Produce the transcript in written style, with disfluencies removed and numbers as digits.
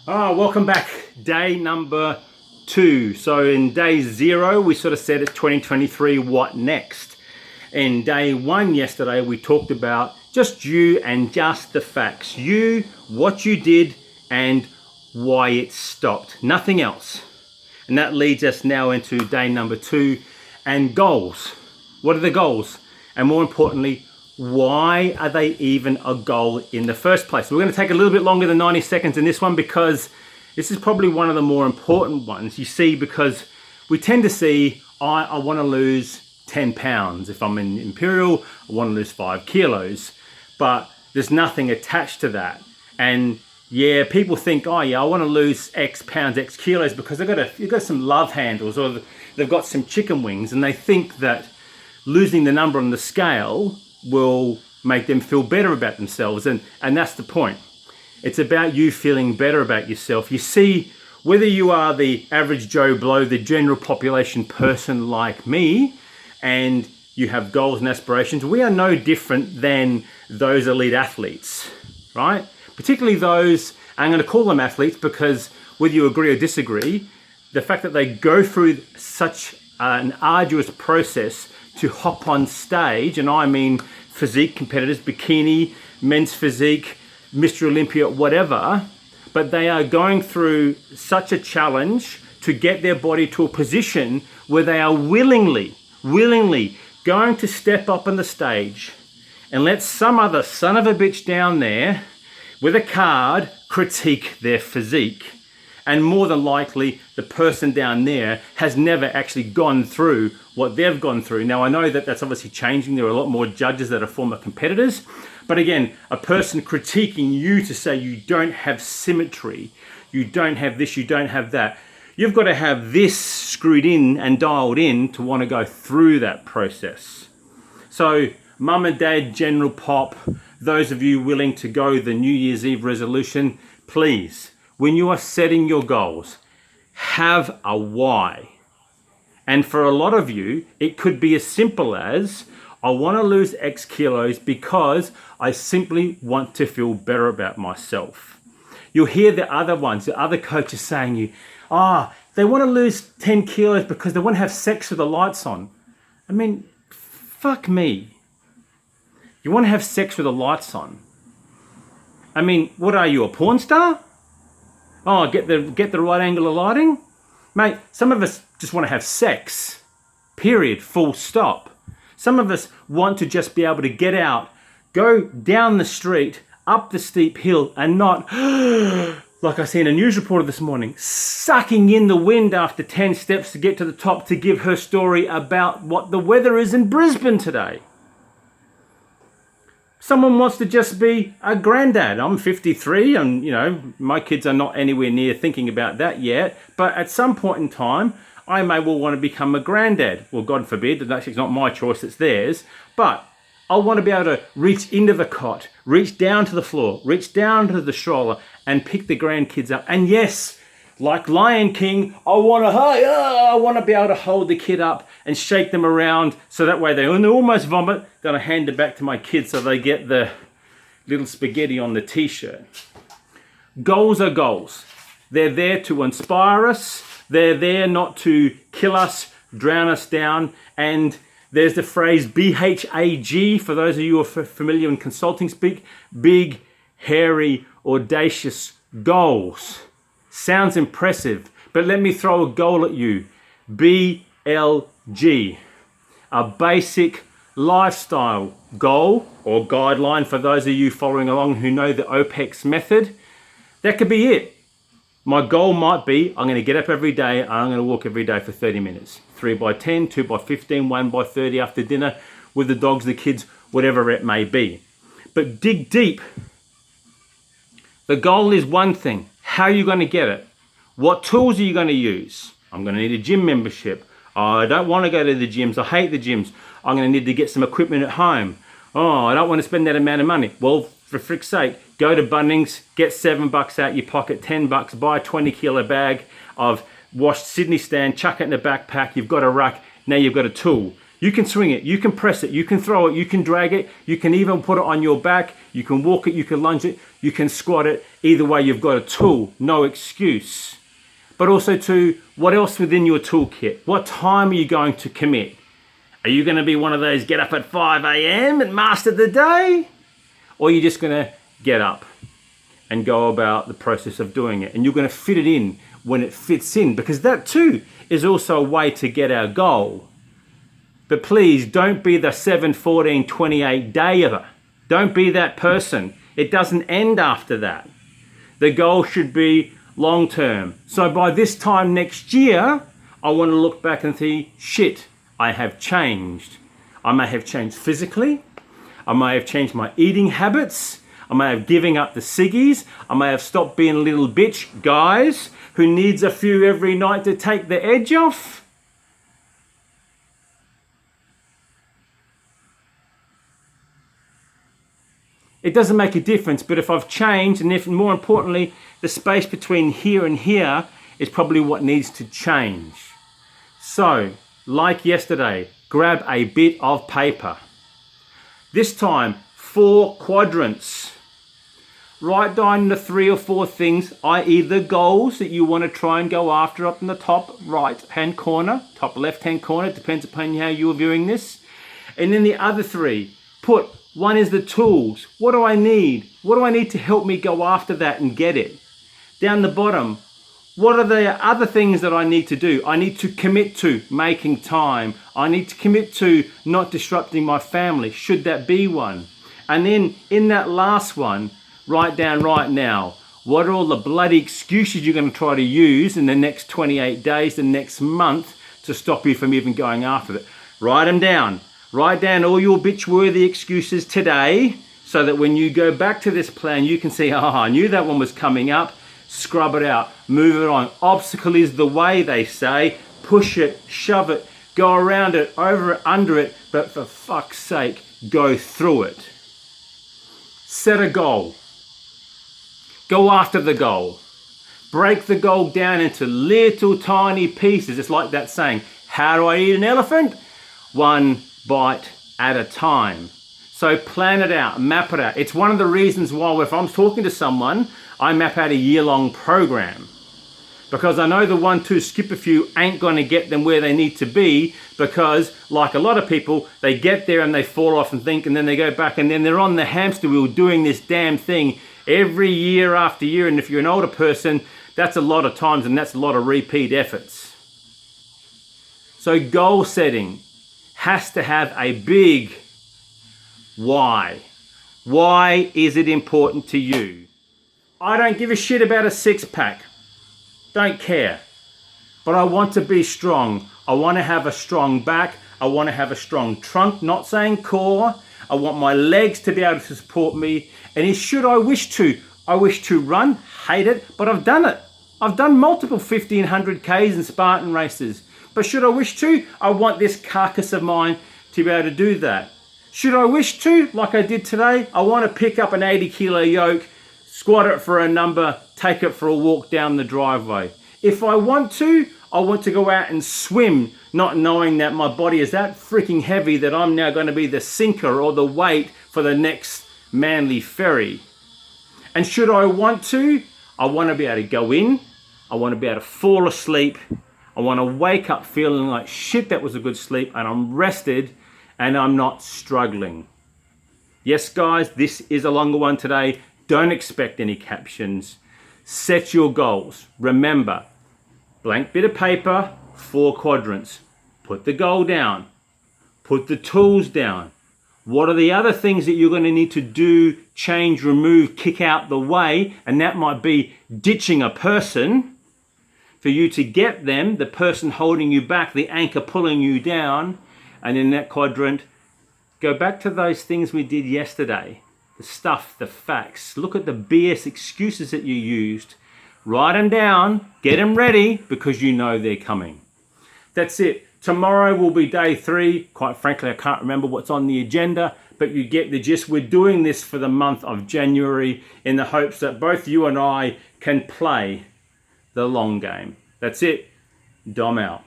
Welcome back. Day number 2. So in day 0, we sort of said it's 2023, what next? In day 1 yesterday, we talked about just you and just the facts. You, what you did, and why it stopped. Nothing else. And that leads us now into day number 2 and goals. What are the goals? And more importantly, why are they even a goal in the first place? We're going to take a little bit longer than 90 seconds in this one because this is probably one of the more important ones. You see, because we tend to see, I want to lose 10 pounds. If I'm in Imperial, I want to lose 5 kilos. But there's nothing attached to that. And yeah, people think, oh yeah, I want to lose X pounds, X kilos because they've got some love handles or they've got some chicken wings, and they think that losing the number on the scale will make them feel better about themselves, and that's the point. It's about you feeling better about yourself. You see, whether you are the average Joe Blow, the general population person like me, and you have goals and aspirations, we are no different than those elite athletes, right? Particularly those, I'm going to call them athletes because whether you agree or disagree, the fact that they go through such an arduous process to hop on stage, and I mean physique competitors, bikini, men's physique, Mr. Olympia, whatever, but they are going through such a challenge to get their body to a position where they are willingly going to step up on the stage and let some other son of a bitch down there with a card critique their physique. And more than likely, the person down there has never actually gone through what they've gone through. Now, I know that that's obviously changing. There are a lot more judges that are former competitors. But again, a person critiquing you to say you don't have symmetry, you don't have this, you don't have that. You've got to have this screwed in and dialed in to want to go through that process. So, mum and dad, general pop, those of you willing to go the New Year's Eve resolution, please, when you are setting your goals, have a why. And for a lot of you, it could be as simple as, I want to lose X kilos because I simply want to feel better about myself. You'll hear the other ones, the other coaches saying they want to lose 10 kilos because they want to have sex with the lights on. I mean, fuck me. You want to have sex with the lights on? I mean, what are you, a porn star? Oh, get the right angle of lighting? Mate, some of us just want to have sex. Period. Full stop. Some of us want to just be able to get out, go down the street, up the steep hill, and not, like I see in a news reporter this morning, sucking in the wind after 10 steps to get to the top to give her story about what the weather is in Brisbane today. Someone wants to just be a granddad. I'm 53 and, my kids are not anywhere near thinking about that yet. But at some point in time, I may well want to become a granddad. Well, God forbid, it's not my choice, it's theirs. But I want to be able to reach into the cot, reach down to the floor, reach down to the stroller and pick the grandkids up. And yes, like Lion King, I want to be able to hold the kid up and shake them around so that way when they almost vomit, then I hand it back to my kids so they get the little spaghetti on the t-shirt. Goals are goals. They're there to inspire us. They're there not to kill us, drown us down. And there's the phrase BHAG, for those of you who are familiar in consulting speak, big, hairy, audacious goals. Sounds impressive, but let me throw a goal at you. BLG, a basic lifestyle goal or guideline for those of you following along who know the OPEX method. That could be it. My goal might be, I'm going to get up every day and I'm going to walk every day for 30 minutes. 3 by 10, 2 by 15, 1 by 30 after dinner with the dogs, the kids, whatever it may be. But dig deep. The goal is one thing. How are you going to get it? What tools are you going to use? I'm going to need a gym membership. I don't want to go to the gyms. I hate the gyms. I'm going to need to get some equipment at home. Oh, I don't want to spend that amount of money. Well, for frick's sake, go to Bunnings, get $7 out your pocket, $10, buy a 20-kilo bag of washed Sydney stand, chuck it in a backpack. You've got a ruck. Now you've got a tool. You can swing it, you can press it, you can throw it, you can drag it, you can even put it on your back, you can walk it, you can lunge it, you can squat it. Either way, you've got a tool, no excuse. But also to what else within your toolkit? What time are you going to commit? Are you going to be one of those get up at 5 a.m. and master the day? Or are you just going to get up and go about the process of doing it? And you're going to fit it in when it fits in, because that too is also a way to get our goal. But please don't be the 7, 14, 28 dayer. Don't be that person. It doesn't end after that. The goal should be long term. So by this time next year, I want to look back and see, shit, I have changed. I may have changed physically. I may have changed my eating habits. I may have given up the ciggies. I may have stopped being a little bitch guys who needs a few every night to take the edge off. It doesn't make a difference, but if I've changed, and if more importantly, the space between here and here is probably what needs to change. So, like yesterday, grab a bit of paper. This time, 4 quadrants. Write down the 3 or 4 things, i.e. the goals that you want to try and go after up in the top right-hand corner, top left-hand corner, depends upon how you're viewing this. And then the other 3, put, one is the tools. What do I need? What do I need to help me go after that and get it? Down the bottom, what are the other things that I need to do? I need to commit to making time. I need to commit to not disrupting my family, should that be one. And then in that last one, write down right now, what are all the bloody excuses you're going to try to use in the next 28 days, the next month, to stop you from even going after it? Write them down. Write down all your bitch-worthy excuses today so that when you go back to this plan, you can see, I knew that one was coming up. Scrub it out. Move it on. Obstacle is the way, they say. Push it, shove it, go around it, over it, under it, but for fuck's sake, go through it. Set a goal. Go after the goal. Break the goal down into little tiny pieces. It's like that saying, how do I eat an elephant? One bite at a time. So plan it out, map it out. It's one of the reasons why if I'm talking to someone, I map out a year-long program. Because I know the 1, 2, skip a few ain't going to get them where they need to be, because like a lot of people, they get there and they fall off and think, and then they go back and then they're on the hamster wheel doing this damn thing every year after year. And if you're an older person, that's a lot of times and that's a lot of repeat efforts. So goal setting has to have a big why. Why is it important to you? I don't give a shit about a 6-pack. Don't care. But I want to be strong. I want to have a strong back. I want to have a strong trunk, not saying core. I want my legs to be able to support me. And should I wish to run, hate it, but I've done it. I've done multiple 1500 Ks and Spartan races. But should I wish to, I want this carcass of mine to be able to do that. Should I wish to, like I did today, I want to pick up an 80-kilo yoke, squat it for a number, take it for a walk down the driveway. If I want to go out and swim, not knowing that my body is that freaking heavy that I'm now going to be the sinker or the weight for the next Manly Ferry. And should I want to, I want to be able to go in, I want to be able to fall asleep, I want to wake up feeling like shit, that was a good sleep, and I'm rested and I'm not struggling. Yes, guys, this is a longer one today. Don't expect any captions. Set your goals. Remember, blank bit of paper, 4 quadrants. Put the goal down. Put the tools down. What are the other things that you're going to need to do, change, remove, kick out the way? And that might be ditching a person for you to get them, the person holding you back, the anchor pulling you down. And in that quadrant, go back to those things we did yesterday. The stuff, the facts. Look at the BS excuses that you used. Write them down, get them ready, because you know they're coming. That's it. Tomorrow will be day 3. Quite frankly, I can't remember what's on the agenda, but you get the gist. We're doing this for the month of January in the hopes that both you and I can play the long game. That's it. Dom out.